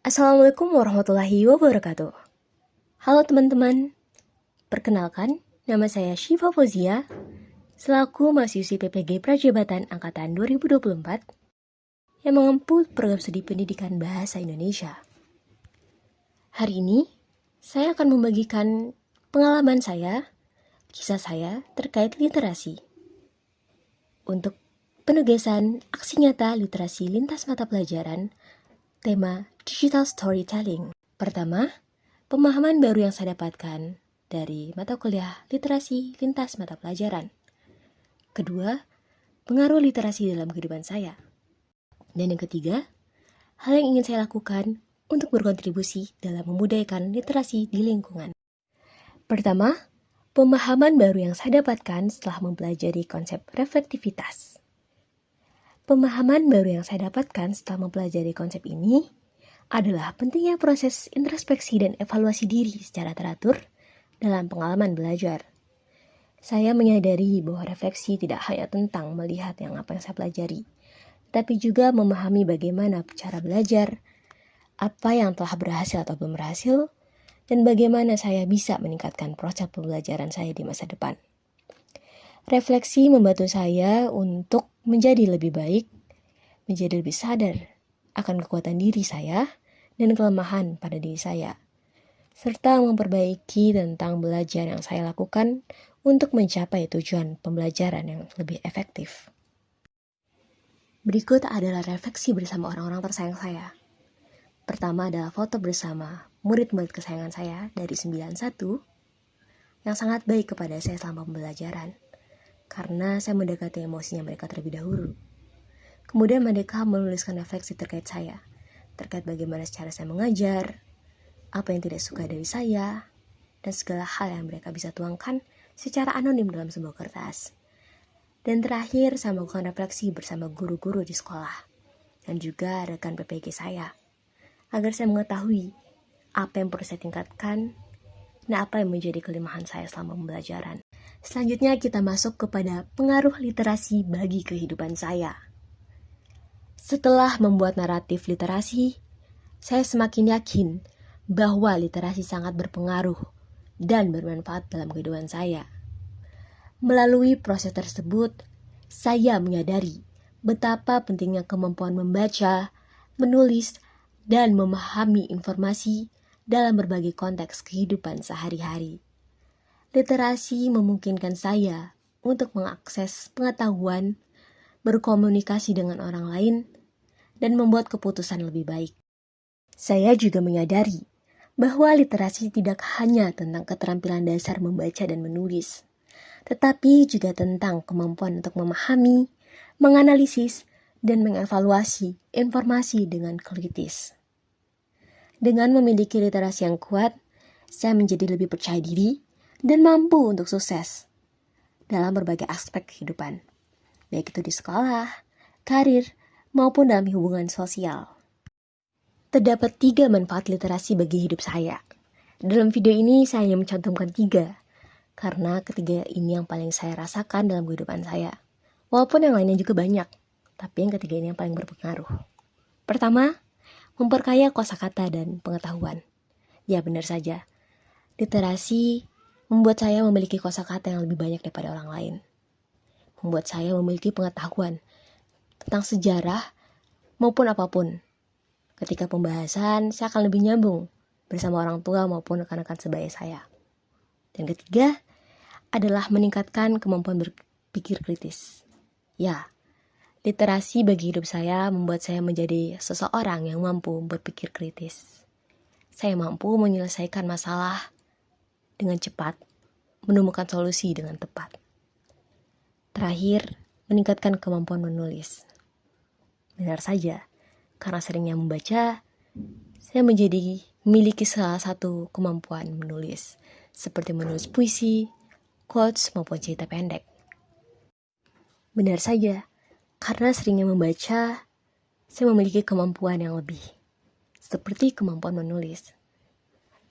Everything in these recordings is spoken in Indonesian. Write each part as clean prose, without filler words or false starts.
Assalamualaikum warahmatullahi wabarakatuh. Halo teman-teman, perkenalkan nama saya Syifa Fauzia, selaku mahasiswi PPG Prajabatan Angkatan 2024 yang mengempu program studi pendidikan bahasa Indonesia. Hari ini, saya akan membagikan pengalaman saya, kisah saya terkait literasi. Untuk penugasan aksi nyata literasi lintas mata pelajaran, tema Digital Storytelling. Pertama, pemahaman baru yang saya dapatkan dari mata kuliah literasi lintas mata pelajaran. Kedua, pengaruh literasi dalam kehidupan saya. Dan yang ketiga, hal yang ingin saya lakukan untuk berkontribusi dalam memudahkan literasi di lingkungan. Pertama, pemahaman baru yang saya dapatkan setelah mempelajari konsep reflektivitas. Pemahaman baru yang saya dapatkan setelah mempelajari konsep ini adalah pentingnya proses introspeksi dan evaluasi diri secara teratur dalam pengalaman belajar. Saya menyadari bahwa refleksi tidak hanya tentang melihat apa yang saya pelajari, tapi juga memahami bagaimana cara belajar, apa yang telah berhasil atau belum berhasil, dan bagaimana saya bisa meningkatkan proses pembelajaran saya di masa depan. Refleksi membantu saya untuk menjadi lebih baik, menjadi lebih sadar akan kekuatan diri saya dan kelemahan pada diri saya, serta memperbaiki tentang belajar yang saya lakukan untuk mencapai tujuan pembelajaran yang lebih efektif. Berikut adalah refleksi bersama orang-orang tersayang saya. Pertama adalah foto bersama murid-murid kesayangan saya dari 91 yang sangat baik kepada saya selama pembelajaran, karena saya mendekati emosinya mereka terlebih dahulu. Kemudian mereka menuliskan refleksi terkait saya, terkait bagaimana cara saya mengajar, apa yang tidak suka dari saya, dan segala hal yang mereka bisa tuangkan secara anonim dalam sebuah kertas. Dan terakhir, saya melakukan refleksi bersama guru-guru di sekolah, dan juga rekan PPG saya, agar saya mengetahui apa yang perlu saya tingkatkan, dan apa yang menjadi kelemahan saya selama pembelajaran. Selanjutnya kita masuk kepada pengaruh literasi bagi kehidupan saya. Setelah membuat naratif literasi, saya semakin yakin bahwa literasi sangat berpengaruh dan bermanfaat dalam kehidupan saya. Melalui proses tersebut, saya menyadari betapa pentingnya kemampuan membaca, menulis, dan memahami informasi dalam berbagai konteks kehidupan sehari-hari. Literasi memungkinkan saya untuk mengakses pengetahuan, berkomunikasi dengan orang lain, dan membuat keputusan lebih baik. Saya juga menyadari bahwa literasi tidak hanya tentang keterampilan dasar membaca dan menulis, tetapi juga tentang kemampuan untuk memahami, menganalisis, dan mengevaluasi informasi dengan kritis. Dengan memiliki literasi yang kuat, saya menjadi lebih percaya diri dan mampu untuk sukses dalam berbagai aspek kehidupan, baik itu di sekolah, karir, maupun dalam hubungan sosial. Terdapat 3 manfaat literasi bagi hidup saya. Dalam video ini saya hanya mencantumkan 3, karena ketiga ini yang paling saya rasakan dalam kehidupan saya. Walaupun yang lainnya juga banyak, tapi yang ketiga ini yang paling berpengaruh. Pertama, memperkaya kosakata dan pengetahuan. Ya, benar saja. Literasi membuat saya memiliki kosakata yang lebih banyak daripada orang lain. Membuat saya memiliki pengetahuan tentang sejarah maupun apapun. Ketika pembahasan, saya akan lebih nyambung bersama orang tua maupun rekan-rekan sebaya saya. Dan ketiga adalah meningkatkan kemampuan berpikir kritis. Ya, literasi bagi hidup saya membuat saya menjadi seseorang yang mampu berpikir kritis. Saya mampu menyelesaikan masalah dengan cepat, menemukan solusi dengan tepat. Terakhir, meningkatkan kemampuan menulis. Benar saja, karena seringnya membaca, saya memiliki salah satu kemampuan menulis, seperti menulis puisi, quotes, maupun cerita pendek. Benar saja, karena seringnya membaca, saya memiliki kemampuan yang lebih, seperti kemampuan menulis.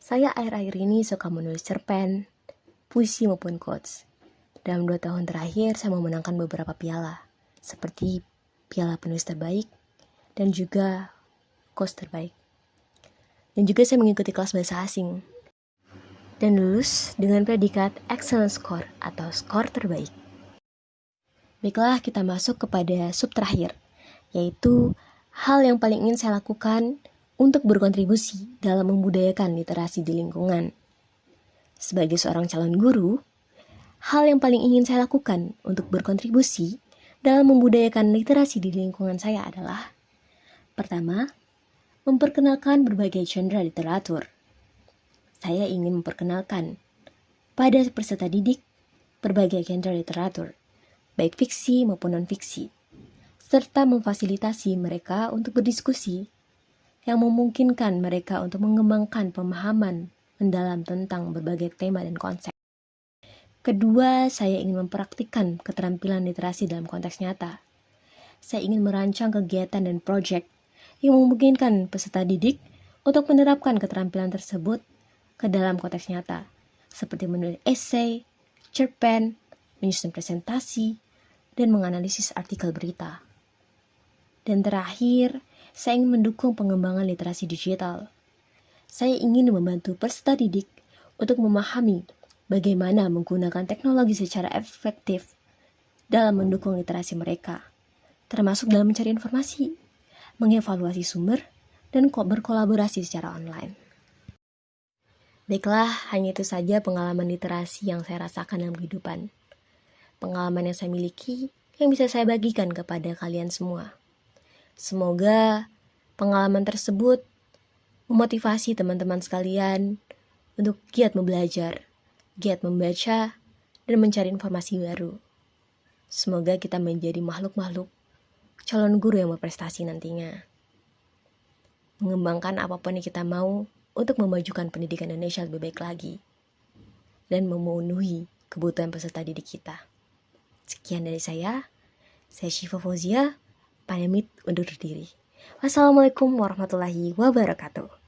Saya akhir-akhir ini suka menulis cerpen, puisi maupun quotes. Dalam 2 tahun terakhir, saya memenangkan beberapa piala, seperti piala penulis terbaik, dan juga quotes terbaik. Dan juga saya mengikuti kelas bahasa asing. Dan lulus dengan predikat excellent score atau skor terbaik. Baiklah, kita masuk kepada sub terakhir, yaitu hal yang paling ingin saya lakukan untuk berkontribusi dalam membudayakan literasi di lingkungan. Sebagai seorang calon guru, hal yang paling ingin saya lakukan untuk berkontribusi dalam membudayakan literasi di lingkungan saya adalah: pertama, memperkenalkan berbagai genre literatur. Saya ingin memperkenalkan pada peserta didik berbagai genre literatur, baik fiksi maupun non-fiksi, serta memfasilitasi mereka untuk berdiskusi yang memungkinkan mereka untuk mengembangkan pemahaman mendalam tentang berbagai tema dan konsep. Kedua, saya ingin mempraktikkan keterampilan literasi dalam konteks nyata. Saya ingin merancang kegiatan dan proyek yang memungkinkan peserta didik untuk menerapkan keterampilan tersebut ke dalam konteks nyata, seperti menulis esai, cerpen, menyusun presentasi, dan menganalisis artikel berita. Dan terakhir, saya ingin mendukung pengembangan literasi digital. Saya ingin membantu peserta didik untuk memahami bagaimana menggunakan teknologi secara efektif dalam mendukung literasi mereka, termasuk dalam mencari informasi, mengevaluasi sumber, dan berkolaborasi secara online. Baiklah, hanya itu saja pengalaman literasi yang saya rasakan dalam kehidupan. Pengalaman yang saya miliki yang bisa saya bagikan kepada kalian semua. Semoga pengalaman tersebut memotivasi teman-teman sekalian untuk giat belajar, giat membaca, dan mencari informasi baru. Semoga kita menjadi makhluk-makhluk calon guru yang berprestasi nantinya. Mengembangkan apapun yang kita mau untuk memajukan pendidikan Indonesia lebih baik lagi dan memenuhi kebutuhan peserta didik kita. Sekian dari saya Syifa Fauzia, pamit undur diri. Wassalamualaikum warahmatullahi wabarakatuh.